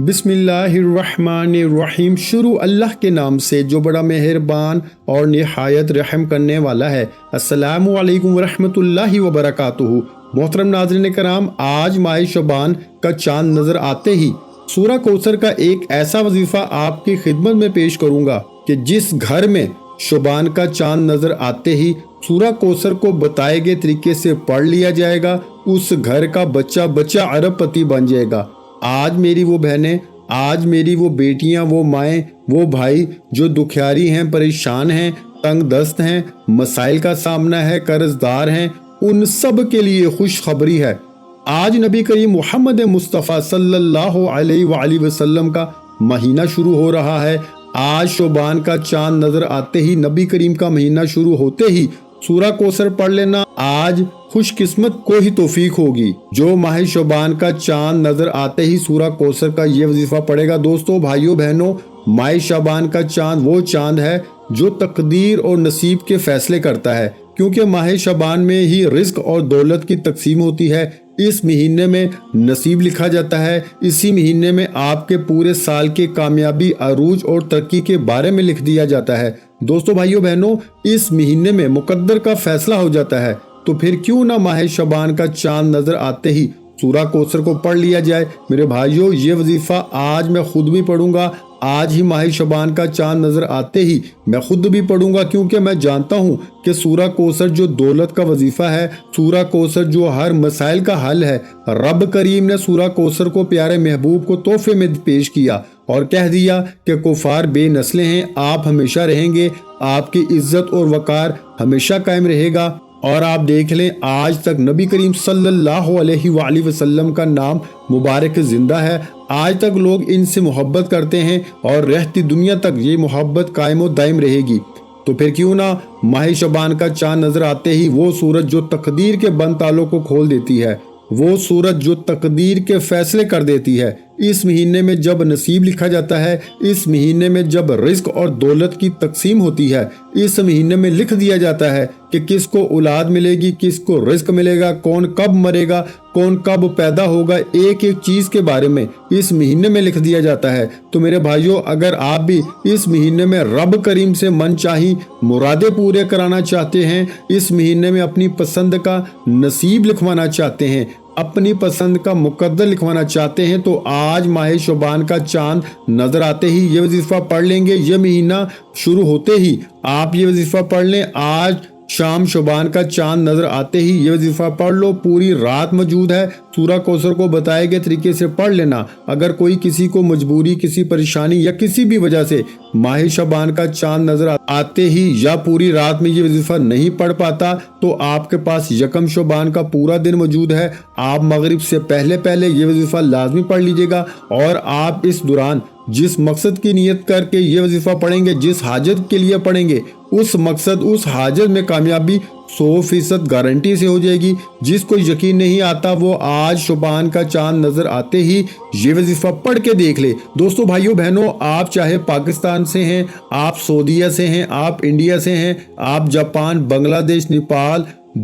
بسم اللہ الرحمن الرحیم۔ شروع اللہ کے نام سے جو بڑا مہربان اور نہایت رحم کرنے والا ہے۔ السلام علیکم ورحمۃ اللہ وبرکاتہ۔ محترم ناظرین کرام، آج ماہ شعبان کا چاند نظر آتے ہی سورہ کوثر کا ایک ایسا وظیفہ آپ کی خدمت میں پیش کروں گا کہ جس گھر میں شعبان کا چاند نظر آتے ہی سورہ کوثر کو بتائے گئے طریقے سے پڑھ لیا جائے گا، اس گھر کا بچہ ارب پتی بن جائے گا۔ آج میری وہ بہنیں، آج میری وہ بیٹیاں، وہ مائیں، وہ بھائی جو دکھیاری ہیں، پریشان ہیں، تنگ دست ہیں، مسائل کا سامنا ہے، قرض دار ہیں، ان سب کے لیے خوشخبری ہے۔ آج نبی کریم محمد مصطفیٰ صلی اللہ علیہ وآلہ وسلم کا مہینہ شروع ہو رہا ہے۔ آج شعبان کا چاند نظر آتے ہی، نبی کریم کا مہینہ شروع ہوتے ہی سورہ کوثر پڑھ لینا آج خوش قسمت کو ہی توفیق ہوگی جو ماہ شعبان کا چاند نظر آتے ہی سورہ کوثر کا یہ وظیفہ پڑھے گا۔ دوستو، بھائیو بہنوں، ماہ شعبان کا چاند وہ چاند ہے جو تقدیر اور نصیب کے فیصلے کرتا ہے، کیونکہ ماہ شعبان میں ہی رزق اور دولت کی تقسیم ہوتی ہے۔ اس مہینے میں نصیب لکھا جاتا ہے، اسی مہینے میں آپ کے پورے سال کے کامیابی، عروج اور ترقی کے بارے میں لکھ دیا جاتا ہے۔ دوستو، بھائیو بہنوں، اس مہینے میں مقدر کا فیصلہ ہو جاتا ہے، تو پھر کیوں نہ ماہ شعبان کا چاند نظر آتے ہی سورہ کوثر کو پڑھ لیا جائے۔ میرے بھائیو، یہ وظیفہ آج میں خود بھی پڑھوں گا۔ آج ہی ماہ شعبان کا چاند نظر آتے ہی میں خود بھی پڑھوں گا، کیونکہ میں جانتا ہوں کہ سورہ کوثر جو دولت کا وظیفہ ہے، سورہ کوثر جو ہر مسائل کا حل ہے، رب کریم نے سورہ کوثر کو پیارے محبوب کو تحفے میں پیش کیا اور کہہ دیا کہ کفار بے نسلیں ہیں، آپ ہمیشہ رہیں گے، آپ کی عزت اور وقار ہمیشہ قائم رہے گا۔ اور آپ دیکھ لیں، آج تک نبی کریم صلی اللہ علیہ وآلہ وسلم کا نام مبارک زندہ ہے۔ آج تک لوگ ان سے محبت کرتے ہیں اور رہتی دنیا تک یہ محبت قائم و دائم رہے گی۔ تو پھر کیوں نہ ماہ شعبان کا چاند نظر آتے ہی وہ سورج جو تقدیر کے بند تالوں کو کھول دیتی ہے، وہ سورج جو تقدیر کے فیصلے کر دیتی ہے، اس مہینے میں جب نصیب لکھا جاتا ہے، اس مہینے میں جب رزق اور دولت کی تقسیم ہوتی ہے، اس مہینے میں لکھ دیا جاتا ہے کہ کس کو اولاد ملے گی، کس کو رزق ملے گا، کون کب مرے گا، کون کب پیدا ہوگا، ایک ایک چیز کے بارے میں اس مہینے میں لکھ دیا جاتا ہے۔ تو میرے بھائیوں، اگر آپ بھی اس مہینے میں رب کریم سے من چاہی مرادیں پورے کرانا چاہتے ہیں، اس مہینے میں اپنی پسند کا نصیب لکھوانا چاہتے ہیں، اپنی پسند کا مقدر لکھوانا چاہتے ہیں، تو آج ماہ شعبان کا چاند نظر آتے ہی یہ وظیفہ پڑھ لیں گے۔ یہ مہینہ شروع ہوتے ہی آپ یہ وظیفہ پڑھ لیں۔ آج شام شعبان کا چاند نظر آتے ہی یہ وظیفہ پڑھ لو، پوری رات موجود ہے، سورہ کوثر کو بتائے گئے طریقے سے پڑھ لینا۔ اگر کوئی کسی کو مجبوری، کسی پریشانی یا کسی بھی وجہ سے ماہ شعبان کا چاند نظر آتے ہی یا پوری رات میں یہ وظیفہ نہیں پڑھ پاتا، تو آپ کے پاس یکم شعبان کا پورا دن موجود ہے۔ آپ مغرب سے پہلے یہ وظیفہ لازمی پڑھ لیجئے گا، اور آپ اس دوران جس مقصد کی نیت کر کے یہ وظیفہ پڑھیں گے، جس حاجت کے لیے پڑھیں گے، اس مقصد، اس حاجت میں کامیابی 100% گارنٹی سے ہو جائے گی۔ جس کو یقین نہیں آتا وہ آج شعبان کا چاند نظر آتے ہی یہ وظیفہ پڑھ کے دیکھ لے۔ دوستو، بھائیو بہنوں، آپ چاہے پاکستان سے ہیں، آپ سعودیہ سے ہیں، آپ انڈیا سے ہیں، آپ جاپان، بنگلہ دیش، نیپال،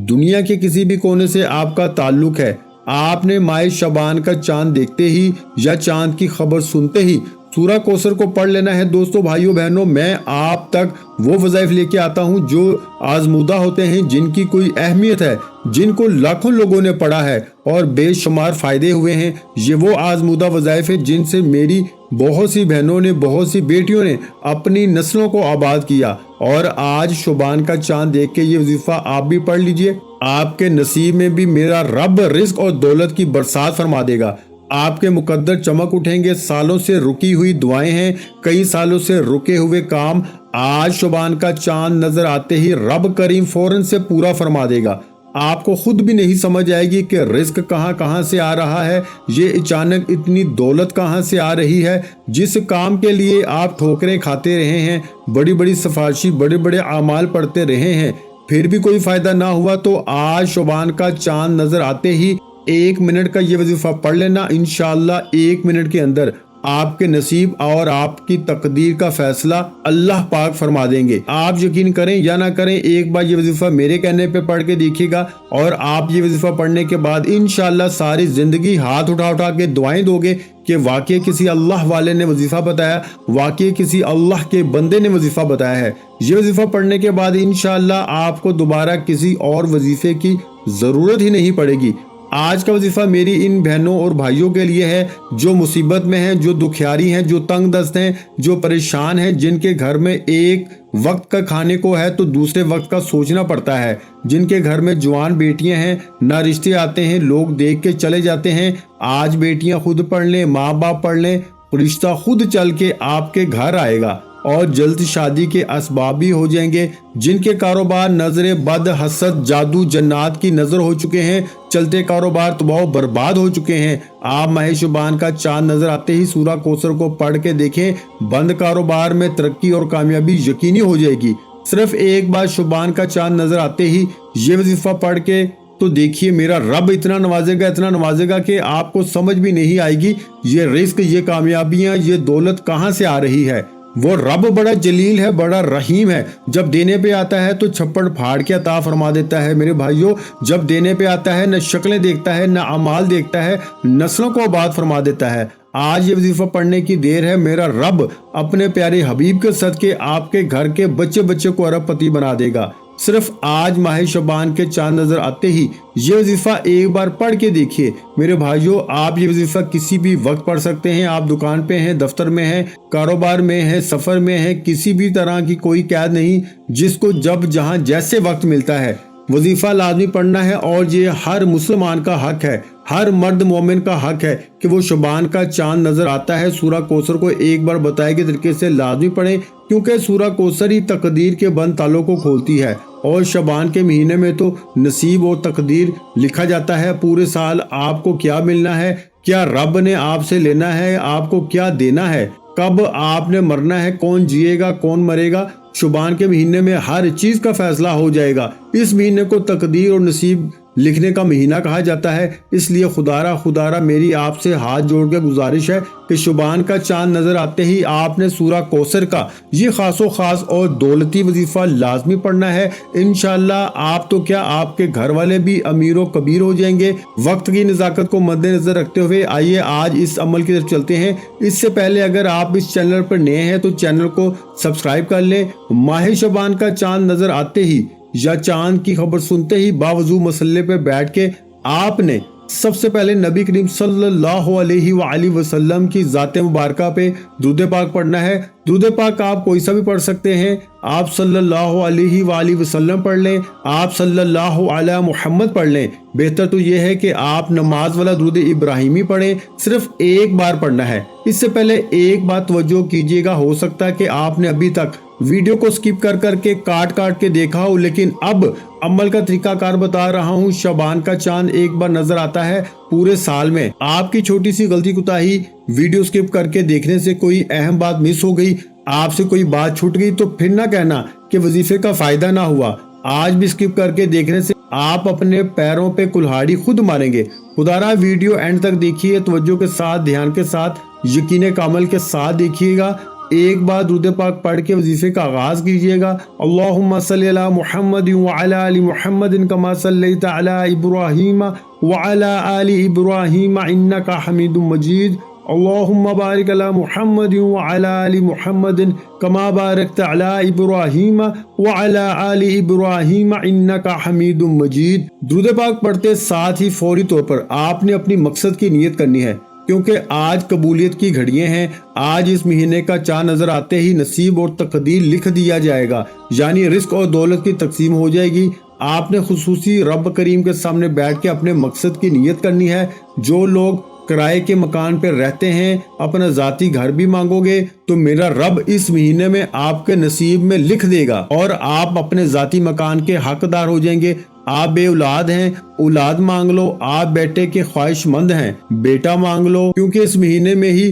دنیا کے کسی بھی کونے سے آپ کا تعلق ہے، آپ نے ماہ شعبان کا چاند دیکھتے ہی یا چاند کی خبر سنتے ہی سورہ کوثر کو پڑھ لینا ہے۔ دوستو، بھائیو بہنوں، میں آپ تک وہ وظائف لے کے آتا ہوں جو آزمودہ ہوتے ہیں، جن کی کوئی اہمیت ہے، جن کو لاکھوں لوگوں نے پڑھا ہے اور بے شمار فائدے ہوئے ہیں۔ یہ وہ آزمودہ وظائف ہیں جن سے میری بہت سی بہنوں نے، بہت سی بیٹیوں نے اپنی نسلوں کو آباد کیا۔ اور آج شعبان کا چاند دیکھ کے یہ وظیفہ آپ بھی پڑھ لیجئے، آپ کے نصیب میں بھی میرا رب رزق اور دولت کی برسات فرما دے گا۔ آپ کے مقدر چمک اٹھیں گے، سالوں سے رکی ہوئی دعائیں ہیں، کئی سالوں سے رکے ہوئے کام آج شعبان کا چاند نظر آتے ہی رب کریم فوراً سے پورا فرما دے گا۔ آپ کو خود بھی نہیں سمجھ آئے گی کہ رزق کہاں سے آ رہا ہے، یہ اچانک اتنی دولت کہاں سے آ رہی ہے۔ جس کام کے لیے آپ ٹھوکریں کھاتے رہے ہیں، بڑی بڑی سفارشی، بڑے بڑے اعمال پڑھتے رہے ہیں، پھر بھی کوئی فائدہ نہ ہوا، تو آج شعبان کا چاند نظر آتے ہی 1 منٹ کا یہ وظیفہ پڑھ لینا۔ انشاءاللہ 1 منٹ کے اندر آپ کے نصیب اور آپ کی تقدیر کا فیصلہ اللہ پاک فرما دیں گے۔ آپ یقین کریں یا نہ کریں، ایک بار یہ وظیفہ میرے کہنے پہ پڑھ کے دیکھیے گا، اور آپ یہ وظیفہ پڑھنے کے بعد انشاءاللہ ساری زندگی ہاتھ اٹھا اٹھا کے دعائیں دو گے کہ واقعی کسی اللہ والے نے وظیفہ بتایا، واقعی کسی اللہ کے بندے نے وظیفہ بتایا ہے۔ یہ وظیفہ پڑھنے کے بعد انشاءاللہ آپ کو دوبارہ کسی اور وظیفے کی ضرورت ہی نہیں پڑے گی۔ آج کا وظیفہ میری ان بہنوں اور بھائیوں کے لیے ہے جو مصیبت میں ہیں، جو دکھیاری ہیں، جو تنگ دست ہیں، جو پریشان ہیں، جن کے گھر میں ایک وقت کا کھانے کو ہے تو دوسرے وقت کا سوچنا پڑتا ہے، جن کے گھر میں جوان بیٹیاں ہیں، نہ رشتے آتے ہیں، لوگ دیکھ کے چلے جاتے ہیں۔ آج بیٹیاں خود پڑھ لیں، ماں باپ پڑھ لیں، رشتہ خود چل کے آپ کے گھر آئے گا اور جلد شادی کے اسباب بھی ہو جائیں گے۔ جن کے کاروبار نظر بد، حسد، جادو، جنات کی نظر ہو چکے ہیں، چلتے کاروبار تباہ و برباد ہو چکے ہیں، آپ ماہ شعبان کا چاند نظر آتے ہی سورہ کوثر کو پڑھ کے دیکھیں، بند کاروبار میں ترقی اور کامیابی یقینی ہو جائے گی۔ صرف ایک بار شعبان کا چاند نظر آتے ہی یہ وظیفہ پڑھ کے تو دیکھیے میرا رب اتنا نوازے گا کہ آپ کو سمجھ بھی نہیں آئے گی یہ رزق، یہ کامیابیاں، یہ دولت کہاں سے آ رہی ہے۔ وہ رب بڑا جلیل ہے، بڑا رحیم ہے، جب دینے پہ آتا ہے تو چھپڑ پھاڑ کے عطا فرما دیتا ہے۔ میرے بھائیوں، جب دینے پہ آتا ہے نہ شکلیں دیکھتا ہے، نہ اعمال دیکھتا ہے، نسلوں کو آباد فرما دیتا ہے۔ آج یہ وظیفہ پڑھنے کی دیر ہے، میرا رب اپنے پیارے حبیب کے صدقے آپ کے گھر کے بچے کو ارب پتی بنا دے گا۔ صرف آج ماہ شعبان کے چاند نظر آتے ہی یہ وظیفہ ایک بار پڑھ کے دیکھیے۔ میرے بھائیوں، آپ یہ وظیفہ کسی بھی وقت پڑھ سکتے ہیں، آپ دکان پہ ہیں، دفتر میں ہیں، کاروبار میں ہیں، سفر میں ہیں، کسی بھی طرح کی کوئی قید نہیں، جس کو جب جہاں جیسے وقت ملتا ہے وظیفہ لازمی پڑھنا ہے۔ اور یہ ہر مسلمان کا حق ہے، ہر مرد مومن کا حق ہے کہ وہ شعبان کا چاند نظر آتا ہے سورہ کوثر کو ایک بار بتائے گئے طریقے سے لازمی پڑھیں، کیونکہ سورہ کوثر ہی تقدیر کے بند تالوں کو کھولتی ہے، اور شعبان کے مہینے میں تو نصیب اور تقدیر لکھا جاتا ہے۔ پورے سال آپ کو کیا ملنا ہے، کیا رب نے آپ سے لینا ہے، آپ کو کیا دینا ہے، کب آپ نے مرنا ہے، کون جیے گا کون مرے گا، شعبان کے مہینے میں ہر چیز کا فیصلہ ہو جائے گا۔ اس مہینے کو تقدیر اور نصیب لکھنے کا مہینہ کہا جاتا ہے۔ اس لیے خدارہ میری آپ سے ہاتھ جوڑ کے گزارش ہے کہ شعبان کا چاند نظر آتے ہی آپ نے سورہ کوثر کا یہ خاص و خاص اور دولتی وظیفہ لازمی پڑھنا ہے۔ انشاءاللہ آپ تو کیا، آپ کے گھر والے بھی امیر و کبیر ہو جائیں گے۔ وقت کی نزاکت کو مد نظر رکھتے ہوئے آئیے آج اس عمل کی طرف چلتے ہیں۔ اس سے پہلے اگر آپ اس چینل پر نئے ہیں تو چینل کو سبسکرائب کر لیں۔ ماہ شعبان کا چاند نظر آتے ہی یا چاند کی خبر سنتے ہی باوضو مسلے پہ بیٹھ کے آپ نے سب سے پہلے نبی کریم صلی اللہ علیہ وآلہ وسلم کی ذات مبارکہ پہ درود پاک پڑھنا ہے۔ درود پاک آپ کوئی سا بھی پڑھ سکتے ہیں، آپ صلی اللہ علیہ وآلہ وسلم پڑھ لیں، آپ صلی اللہ علی محمد پڑھ لیں۔ بہتر تو یہ ہے کہ آپ نماز والا درود ابراہیمی پڑھیں، صرف ایک بار پڑھنا ہے۔ اس سے پہلے ایک بات توجہ کیجیے گا، ہو سکتا ہے کہ آپ نے ابھی تک ویڈیو کو سکپ کر کے کاٹ کے دیکھا ہو، لیکن اب عمل کا طریقہ کار بتا رہا ہوں۔ شعبان کا چاند ایک بار نظر آتا ہے پورے سال میں۔ آپ کی چھوٹی سی غلطی کوتاہی ویڈیو سکپ کر کے دیکھنے سے کوئی اہم بات مس ہو گئی، آپ سے کوئی بات چھوٹ گئی تو پھر نہ کہنا کہ وظیفے کا فائدہ نہ ہوا۔ آج بھی سکپ کر کے دیکھنے سے آپ اپنے پیروں پہ کلہاڑی خود ماریں گے۔ خدارا ویڈیو اینڈ تک دیکھیے، توجہ کے ساتھ، دھیان کے ساتھ، یقین کامل کے ساتھ دیکھیے گا۔ ایک بار درود پاک پڑھ کے وظیفے کا آغاز کیجیے گا۔ اللہم صلی علی محمد وعلی آل محمد کما صلیت علی ابراہیم وعلی آل ابراہیم انک حمید مجید۔ اللہم بارک علی محمد وعلی آل محمد کما بارکت علی ابراہیم وعلی آل ابراہیم انک حمید مجید۔ درود پاک پڑھتے ساتھ ہی فوری طور پر آپ نے اپنی مقصد کی نیت کرنی ہے، کیونکہ آج قبولیت کی گھڑیاں ہیں۔ آج اس مہینے کا چاند نظر آتے ہی نصیب اور تقدیر لکھ دیا جائے گا، یعنی رزق اور دولت کی تقسیم ہو جائے گی۔ آپ نے خصوصی رب کریم کے سامنے بیٹھ کے اپنے مقصد کی نیت کرنی ہے۔ جو لوگ کرائے کے مکان پہ رہتے ہیں، اپنا ذاتی گھر بھی مانگو گے تو میرا رب اس مہینے میں آپ کے نصیب میں لکھ دے گا اور آپ اپنے ذاتی مکان کے حقدار ہو جائیں گے۔ آپ بے اولاد ہیں، اولاد مانگ لو، آپ بیٹے کے خواہش مند ہیں، بیٹا مانگ لو، کیونکہ اس مہینے میں ہی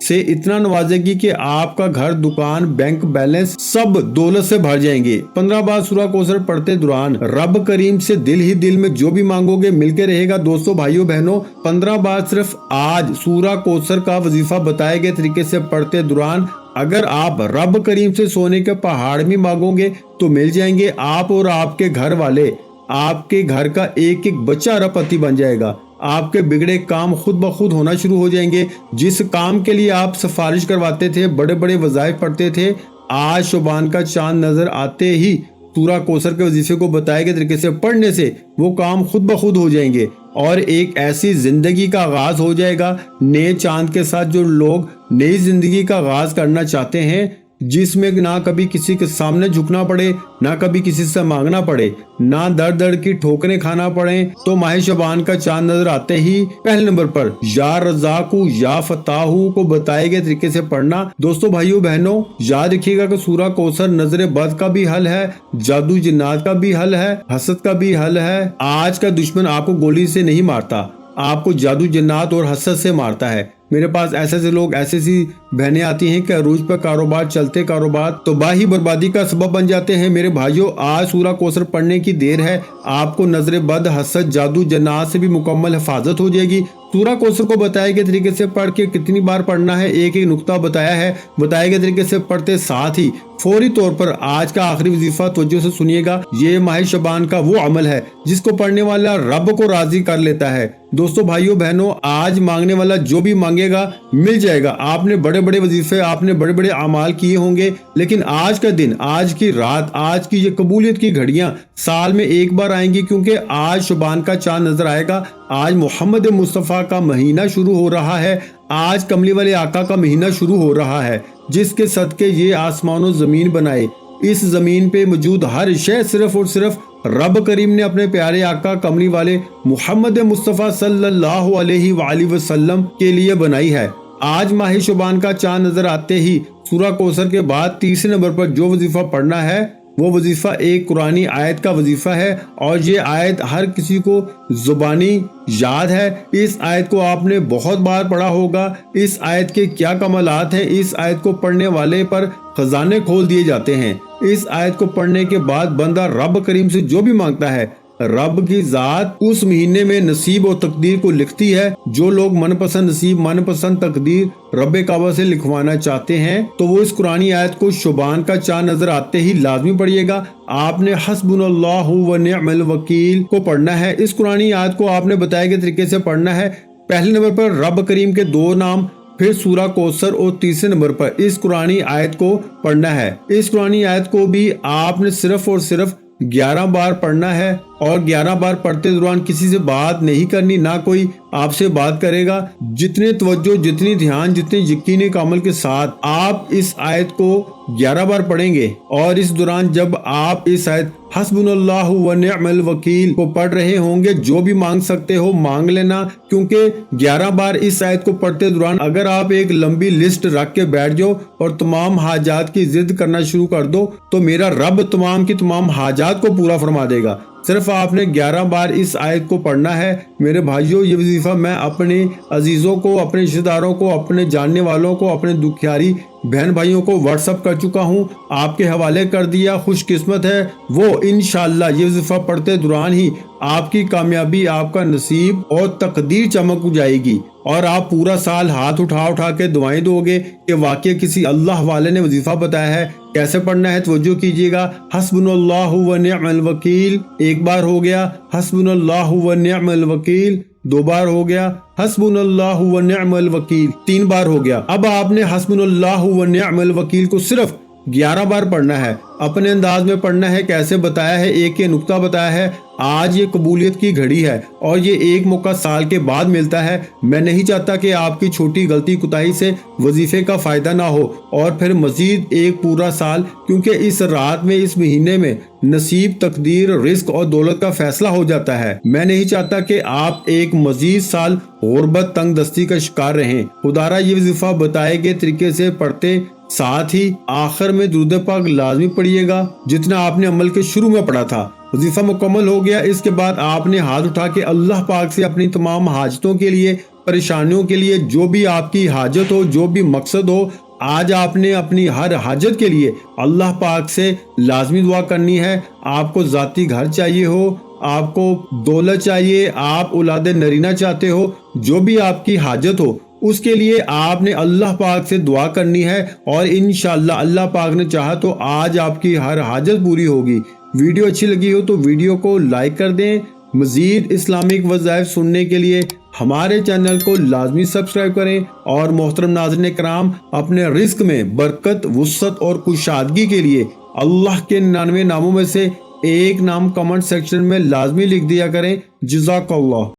سے اتنا نوازے گی کہ آپ کا گھر، دکان، بینک بیلنس سب دولت سے بھر جائیں گے۔ 15 بار سورہ کوثر پڑھتے دوران رب کریم سے دل ہی دل میں جو بھی مانگو گے مل کے رہے گا۔ دوستو، بھائیو، بہنوں، 15 بار صرف آج سورہ کوثر کا وظیفہ بتائے گئے طریقے سے پڑھتے دوران اگر آپ رب کریم سے سونے کے پہاڑ بھی مانگو گے تو مل جائیں گے۔ آپ اور آپ کے گھر والے، آپ کے گھر کا ایک ایک بچہ اربپتی بن جائے گا۔ آپ کے بگڑے کام خود بخود ہونا شروع ہو جائیں گے۔ جس کام کے لیے آپ سفارش کرواتے تھے، بڑے بڑے وظائف پڑھتے تھے، آج شعبان کا چاند نظر آتے ہی سورہ کوثر کے وظیفے کو بتائے گئے طریقے سے پڑھنے سے وہ کام خود بخود ہو جائیں گے اور ایک ایسی زندگی کا آغاز ہو جائے گا نئے چاند کے ساتھ۔ جو لوگ نئی زندگی کا آغاز کرنا چاہتے ہیں، جس میں نہ کبھی کسی کے سامنے جھکنا پڑے، نہ کبھی کسی سے مانگنا پڑے، نہ در در کی ٹھوکریں کھانا پڑے، تو ماہ شعبان کا چاند نظر آتے ہی پہلے نمبر پر یا رزاقو یا فتاحو کو بتائے گئے طریقے سے پڑھنا۔ دوستو، بھائیو، بہنوں، یاد رکھیے گا کہ سورہ کوثر نظر بد کا بھی حل ہے، جادو جنات کا بھی حل ہے، حسد کا بھی حل ہے۔ آج کا دشمن آپ کو گولی سے نہیں مارتا، آپ کو جادو جنات اور حسد سے مارتا ہے۔ میرے پاس ایسے لوگ، ایسی بہنیں آتی ہیں کہ عروج پر کاروبار، چلتے کاروبار تباہی بربادی کا سبب بن جاتے ہیں۔ میرے بھائیوں، آج سورہ کوثر پڑھنے کی دیر ہے، آپ کو نظر بد، حسد، جادو جنات سے بھی مکمل حفاظت ہو جائے گی۔ سورہ کوثر کو بتائے گئے طریقے سے پڑھ کے کتنی بار پڑھنا ہے، ایک ایک نقطہ بتایا ہے۔ بتائے گئے طریقے سے پڑھتے ساتھ ہی فوری طور پر آج کا آخری وظیفہ توجہ سے سنیے گا۔ یہ ماہ شعبان کا وہ عمل ہے جس کو پڑھنے والا رب کو راضی کر لیتا ہے۔ دوستو، بھائیوں، بہنوں، آج مانگنے والا جو بھی مانگے گا مل جائے گا۔ آپ نے بڑے بڑے وظیفے، آپ نے بڑے بڑے اعمال کیے ہوں گے، لیکن آج کا دن، آج کی رات، آج کی یہ قبولیت کی گھڑیاں سال میں ایک بار آئیں گی، کیونکہ آج شعبان کا چاند نظر آئے گا۔ آج محمد مصطفیٰ کا مہینہ شروع ہو رہا ہے، آج کملی والے آقا کا مہینہ شروع ہو رہا ہے، جس کے صدقے یہ آسمان و زمین بنائے۔ اس زمین پہ موجود ہر شے صرف اور صرف رب کریم نے اپنے پیارے آقا کملی والے محمد مصطفیٰ صلی اللہ علیہ وآلہ وسلم کے لیے بنائی ہے۔ آج ماہ شعبان کا چاند نظر آتے ہی سورہ کوثر کے بعد تیسرے نمبر پر جو وظیفہ پڑھنا ہے وہ وظیفہ ایک قرآنی آیت کا وظیفہ ہے، اور یہ آیت ہر کسی کو زبانی یاد ہے۔ اس آیت کو آپ نے بہت بار پڑھا ہوگا۔ اس آیت کے کیا کمالات ہیں، اس آیت کو پڑھنے والے پر خزانے کھول دیے جاتے ہیں۔ اس آیت کو پڑھنے کے بعد بندہ رب کریم سے جو بھی مانگتا ہے، رب کی ذات اس مہینے میں نصیب و تقدیر کو لکھتی ہے۔ جو لوگ من پسند نصیب، من پسند تقدیر رب کعبہ سے لکھوانا چاہتے ہیں تو وہ اس قرآنی آیت کو شعبان کا چاند نظر آتے ہی لازمی پڑھیے گا۔ آپ نے حسبنا اللہ و نعم الوکیل کو پڑھنا ہے۔ اس قرآنی آیت کو آپ نے بتائے گئے طریقے سے پڑھنا ہے۔ پہلے نمبر پر رب کریم کے 2 نام، پھر سورہ کوثر، اور تیسرے نمبر پر اس قرآنی آیت کو پڑھنا ہے۔ اس قرآنی آیت کو بھی آپ نے صرف اور صرف 11 بار پڑھنا ہے، اور 11 بار پڑھتے دوران کسی سے بات نہیں کرنی، نہ کوئی آپ سے بات کرے گا۔ جتنے توجہ، جتنی دھیان، جتنے یقینی عمل کے ساتھ آپ اس آیت کو 11 بار پڑھیں گے، اور اس دوران جب آپ اس آیت حسبنا اللہ و نعم الوکیل کو پڑھ رہے ہوں گے، جو بھی مانگ سکتے ہو مانگ لینا، کیونکہ 11 بار اس آیت کو پڑھتے دوران اگر آپ ایک لمبی لسٹ رکھ کے بیٹھ جاؤ اور تمام حاجات کی ضد کرنا شروع کر دو تو میرا رب تمام کی تمام حاجات کو پورا فرما دے گا۔ صرف آپ نے 11 بار اس آیت کو پڑھنا ہے۔ میرے بھائیوں، یہ وظیفہ میں اپنے عزیزوں کو، اپنے رشتہ داروں کو، اپنے جاننے والوں کو، اپنے دکھیاری بہن بھائیوں کو واٹس اپ کر چکا ہوں، آپ کے حوالے کر دیا۔ خوش قسمت ہے وہ انشاءاللہ یہ وظیفہ پڑھتے دوران ہی آپ کی کامیابی، آپ کا نصیب اور تقدیر چمک جائے گی، اور آپ پورا سال ہاتھ اٹھا کے دعائیں دو گے کہ واقعی کسی اللہ والے نے وظیفہ بتایا ہے۔ کیسے پڑھنا ہے توجہ کیجیے گا۔ حسبنا اللہ و نعم الوکیل 1 بار ہو گیا، حسبنا اللہ و نعم الوکیل 2 بار ہو گیا، حسبنا اللہ و نعم الوکیل 3 بار ہو گیا۔ اب آپ نے حسبنا اللہ و نعم الوکیل کو صرف 11 بار پڑھنا ہے، اپنے انداز میں پڑھنا ہے۔ کیسے بتایا ہے، ایک نقطہ بتایا ہے۔ آج یہ قبولیت کی گھڑی ہے اور یہ ایک موقع سال کے بعد ملتا ہے۔ میں نہیں چاہتا کہ آپ کی چھوٹی غلطی کوتاہی سے وظیفے کا فائدہ نہ ہو اور پھر مزید ایک پورا سال، کیونکہ اس رات میں، اس مہینے میں نصیب، تقدیر، رزق اور دولت کا فیصلہ ہو جاتا ہے۔ میں نہیں چاہتا کہ آپ ایک مزید سال غربت، تنگ دستی کا شکار رہیں۔ خدارا یہ وظیفہ بتائے گئے طریقے سے پڑھتے ساتھ ہی آخر میں درود پاک لازمی پڑھیے گا، جتنا آپ نے عمل کے شروع میں پڑھا تھا۔ وظیفہ مکمل ہو گیا، اس کے بعد آپ نے ہاتھ اٹھا کے اللہ پاک سے اپنی تمام حاجتوں کے لیے پریشانیوں کے لیے، جو بھی آپ کی حاجت ہو، جو بھی مقصد ہو، آج آپ نے اپنی ہر حاجت کے لیے اللہ پاک سے لازمی دعا کرنی ہے۔ آپ کو ذاتی گھر چاہیے ہو، آپ کو دولت چاہیے، آپ اولاد نرینہ چاہتے ہو، جو بھی آپ کی حاجت ہو، اس کے لیے آپ نے اللہ پاک سے دعا کرنی ہے، اور انشاءاللہ اللہ پاک نے چاہا تو آج آپ کی ہر حاجت پوری ہوگی۔ ویڈیو اچھی لگی ہو تو ویڈیو کو لائک کر دیں۔ مزید اسلامک وظائف سننے کے لیے ہمارے چینل کو لازمی سبسکرائب کریں، اور محترم ناظرین کرام، اپنے رزق میں برکت، وسعت اور کشادگی کے لیے اللہ کے 99 ناموں میں سے ایک نام کمنٹ سیکشن میں لازمی لکھ دیا کریں۔ جزاک اللہ۔